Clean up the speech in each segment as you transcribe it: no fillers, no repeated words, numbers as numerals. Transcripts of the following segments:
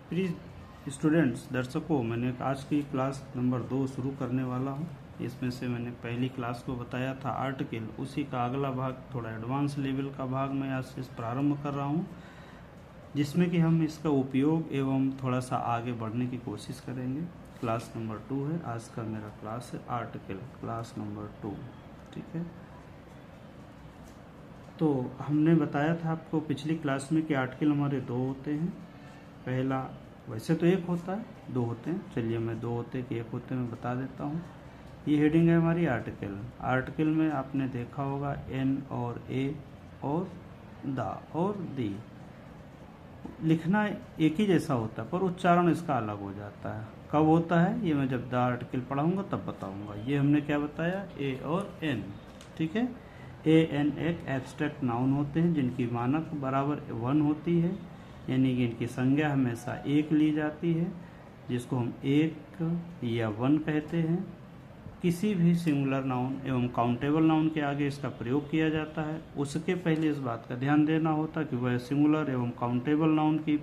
Please students, दर्शकों, मैंने आज की क्लास नंबर 2 शुरू करने वाला हूँ। इसमें से मैंने पहली क्लास को बताया था आर्टिकल, उसी का अगला भाग, थोड़ा एडवांस लेवल का भाग मैं आज से प्रारंभ कर रहा हूँ, जिसमें कि हम इसका उपयोग एवं थोड़ा सा आगे बढ़ने की कोशिश करेंगे। क्लास नंबर 2 है आज का मेरा क्लास है आर्टिकल, क्लास नंबर 2। ठीक है, तो हमने बताया था आपको पिछली क्लास में कि आर्टिकल हमारे 2 होते हैं। पहला, वैसे तो एक होता है, 2 होते हैं, चलिए मैं 2 होते कि 1 होते मैं बता देता हूँ। ये हेडिंग है हमारी आर्टिकल। आर्टिकल में आपने देखा होगा एन और ए और द और दी, लिखना एक ही जैसा होता है पर उच्चारण इसका अलग हो जाता है। कब होता है ये मैं जब द आर्टिकल पढ़ाऊंगा तब बताऊंगा। ये हमने क्या बताया, ए और एन। ठीक है, ए एन एक एब्स्ट्रैक्ट नाउन होते हैं जिनकी मानक बराबर 1 होती है, यानी कि इनकी संज्ञा हमेशा 1 ली जाती है, जिसको हम 1 या 1 कहते हैं। किसी भी सिंगुलर नाउन एवं काउंटेबल नाउन के आगे इसका प्रयोग किया जाता है। उसके पहले इस बात का ध्यान देना होता है कि वह सिंगुलर एवं काउंटेबल नाउन की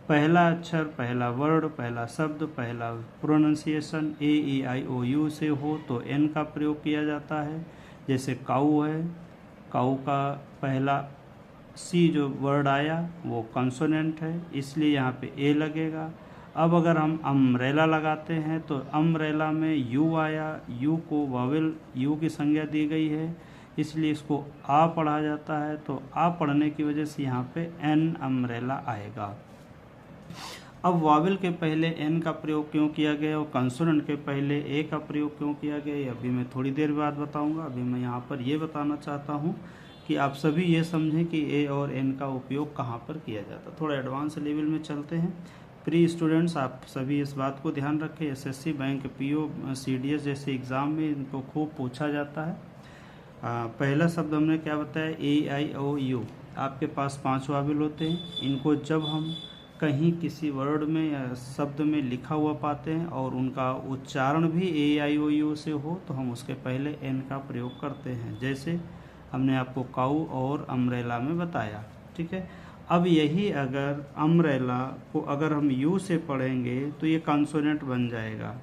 पहला अक्षर, पहला वर्ड, पहला शब्द, पहला pronunciation A E I O you से हो तो एन का प्रयोग किया जाता है। जैसे काऊ है, काऊ का पहला सी जो वर्ड आया वो कंसोनेंट है, इसलिए यहाँ पे ए लगेगा। अब अगर हम अम्ब्रेला लगाते हैं तो अम्ब्रेला में यू आया, यू को वावेल यू की संज्ञा दी गई है, इसलिए इसको आ पढ़ा जाता है। तो आ पढ़ने की वजह से यहाँ पे एन अम्ब्रेला आएगा। अब वावेल के पहले एन का प्रयोग क्यों किया गया और कंसोनेंट के पहले ए का प्रयोग क्यों किया गया, ये अभी मैं थोड़ी देर बाद बताऊंगा। अभी मैं यहाँ पर ये बताना चाहता हूँ कि आप सभी ये समझें कि ए और एन का उपयोग कहाँ पर किया जाता है। थोड़ा एडवांस लेवल में चलते हैं। प्री स्टूडेंट्स, आप सभी इस बात को ध्यान रखें, एसएससी, बैंक, पीओ, सीडीएस जैसे एग्ज़ाम में इनको खूब पूछा जाता है। पहला शब्द हमने क्या बताया, ए आई ओ यू। आपके पास 5 वावेल होते हैं। इनको जब हम कहीं किसी वर्ड में या शब्द में लिखा हुआ पाते हैं और उनका उच्चारण भी ए आई ओ यू से हो तो हम उसके पहले एन का प्रयोग करते हैं, जैसे हमने आपको काऊ और अम्ब्रेला में बताया। ठीक है, अब यही अगर अम्ब्रेला को अगर हम यू से पढ़ेंगे तो ये कॉन्सोनेंट बन जाएगा।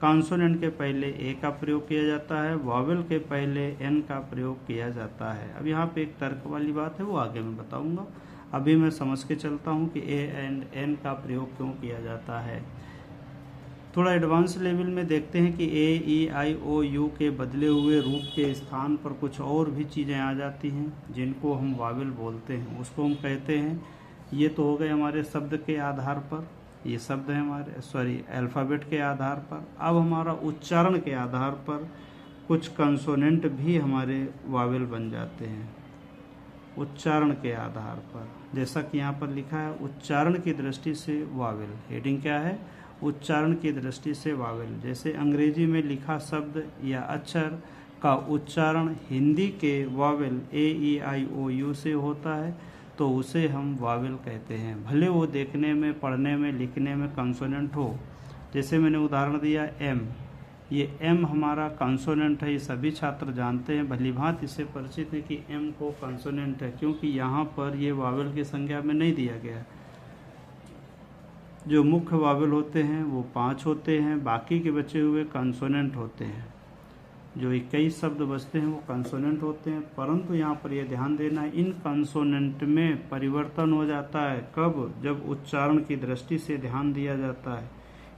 कॉन्सोनेंट के पहले ए का प्रयोग किया जाता है, वॉवेल के पहले एन का प्रयोग किया जाता है। अब यहाँ पे एक तर्क वाली बात है, वो आगे मैं बताऊंगा। अभी मैं समझ के चलता हूँ कि ए एंड एन का प्रयोग क्यों किया जाता है। थोड़ा एडवांस लेवल में देखते हैं कि ए ई आई ओ यू के बदले हुए रूप के स्थान पर कुछ और भी चीज़ें आ जाती हैं जिनको हम वावेल बोलते हैं, उसको हम कहते हैं। ये तो हो गए हमारे शब्द के आधार पर, ये शब्द है हमारे अल्फ़ाबेट के आधार पर। अब हमारा उच्चारण के आधार पर कुछ कंसोनेंट भी हमारे वावेल बन जाते हैं। उच्चारण के आधार पर, जैसा कि यहाँ पर लिखा है, उच्चारण की दृष्टि से वावेल। हेडिंग क्या है, उच्चारण की दृष्टि से वावेल। जैसे अंग्रेजी में लिखा शब्द या अक्षर का उच्चारण हिंदी के Wavell A E I O you से होता है तो उसे हम वावेल कहते हैं, भले वो देखने में, पढ़ने में, लिखने में कंसोनेंट हो। जैसे मैंने उदाहरण दिया एम, ये एम हमारा कंसोनेंट है, ये सभी छात्र जानते हैं, भलीभांति इससे परिचित है कि एम को कंसोनेंट है, क्योंकि यहाँ पर ये वावेल की संज्ञा में नहीं दिया गया। जो मुख्य वावेल होते हैं वो 5 होते हैं, बाकी के बचे हुए कंसोनेंट होते हैं। जो 21 शब्द बचते हैं वो कंसोनेंट होते हैं, परंतु यहाँ पर यह ध्यान देना है, इन कंसोनेंट में परिवर्तन हो जाता है। कब, जब उच्चारण की दृष्टि से ध्यान दिया जाता है।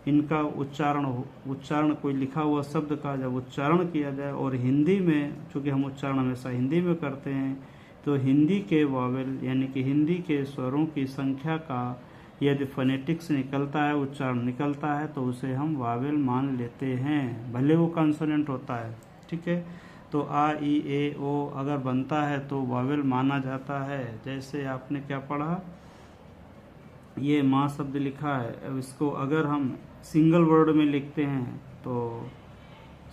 इनका उच्चारण कोई लिखा हुआ शब्द का जब उच्चारण किया जाए, और हिंदी में, चूँकि हम उच्चारण हमेशा हिंदी में करते हैं, तो हिंदी के वावेल यानी कि हिंदी के स्वरों की संख्या का यदि फोनेटिक्स निकलता है, उच्चारण निकलता है, तो उसे हम वावेल मान लेते हैं, भले वो कंसोनेंट होता है। ठीक है, तो आ ई ए ओ अगर बनता है तो वावेल माना जाता है। जैसे आपने क्या पढ़ा, ये माँ शब्द लिखा है, अब इसको अगर हम सिंगल वर्ड में लिखते हैं तो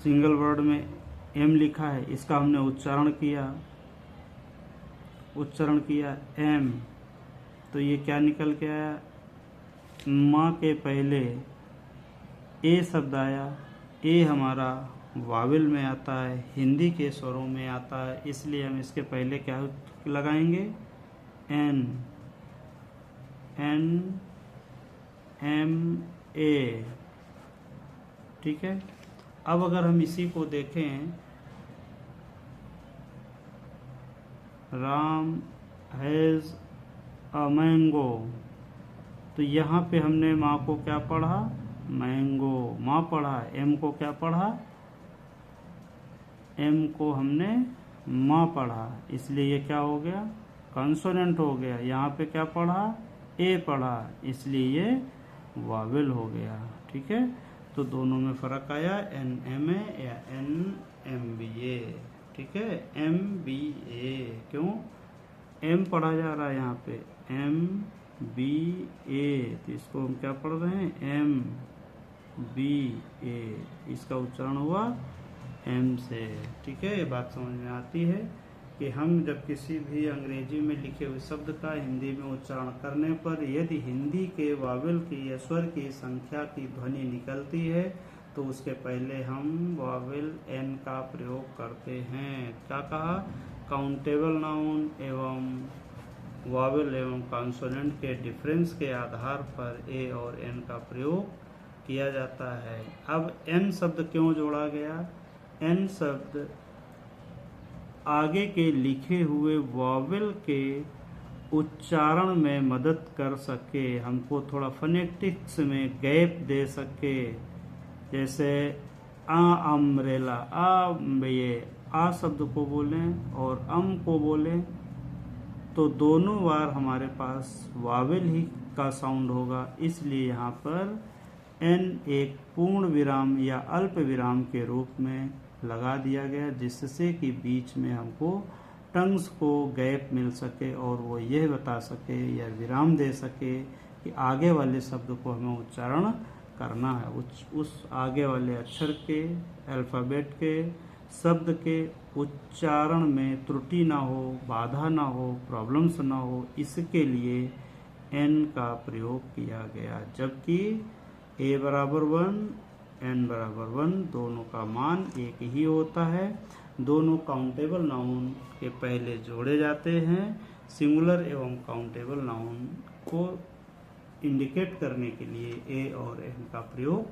सिंगल वर्ड में एम लिखा है, इसका हमने उच्चारण किया एम, तो ये क्या निकल के आया, माँ के पहले ए शब्द आया। ए हमारा वावेल में आता है, हिंदी के स्वरों में आता है, इसलिए हम इसके पहले क्या लगाएंगे, एन। एन MA, ठीक है। अब अगर हम इसी को देखें, राम हैज अ मैंगो, तो यहाँ पे हमने माँ को क्या पढ़ा, मैंगो, माँ पढ़ा। एम को क्या पढ़ा, एम को हमने माँ पढ़ा, इसलिए ये क्या हो गया, कॉन्सोनेंट हो गया। यहाँ पे क्या पढ़ा, ए पढ़ा, इसलिए ये वावेल हो गया, ठीक है। तो दोनों में फर्क आया, NMA या NMBA, ठीक है। MBA क्यों, एम पढ़ा जा रहा है यहाँ पे, MBA, तो इसको हम क्या पढ़ रहे हैं, MBA, इसका उच्चारण हुआ एम से, ठीक है। ये बात समझ में आती है कि हम जब किसी भी अंग्रेजी में लिखे हुए शब्द का हिंदी में उच्चारण करने पर यदि हिंदी के वावेल की या स्वर की संख्या की ध्वनि निकलती है तो उसके पहले हम वावेल एन का प्रयोग करते हैं। क्या कहा, काउंटेबल नाउन एवं वावेल एवं कॉन्सोनेंट के डिफरेंस के आधार पर ए और एन का प्रयोग किया जाता है। अब एन शब्द क्यों जोड़ा गया, एन शब्द आगे के लिखे हुए वावेल के उच्चारण में मदद कर सके, हमको थोड़ा फोनेटिक्स में गैप दे सके। जैसे अम्ब्रेला, ये आ शब्द को बोलें और को बोलें तो दोनों बार हमारे पास वावेल ही का साउंड होगा, इसलिए यहाँ पर एन एक पूर्ण विराम या अल्प विराम के रूप में लगा दिया गया, जिससे कि बीच में हमको टंग्स को गैप मिल सके और वो यह बता सके या विराम दे सके कि आगे वाले शब्द को हमें उच्चारण करना है। उस आगे वाले अक्षर के, अल्फ़ाबेट के, शब्द के उच्चारण में त्रुटि ना हो, बाधा ना हो, प्रॉब्लम्स ना हो, इसके लिए एन का प्रयोग किया गया। जबकि ए बराबर 1, एन बराबर 1, दोनों का मान एक ही होता है। दोनों काउंटेबल नाउन के पहले जोड़े जाते हैं। सिंगुलर एवं काउंटेबल नाउन को इंडिकेट करने के लिए ए और एन का प्रयोग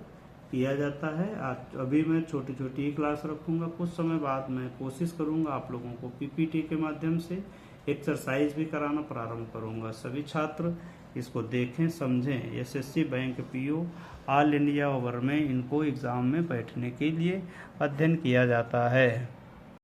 किया जाता है। आज अभी मैं छोटी छोटी ही क्लास रखूंगा, कुछ समय बाद मैं कोशिश करूंगा आप लोगों को पीपीटी के माध्यम से एक्सरसाइज भी कराना प्रारंभ करूंगा। सभी छात्र इसको देखें, समझें। SSC, bank, PO, all India over में इनको एग्ज़ाम में बैठने के लिए अध्ययन किया जाता है।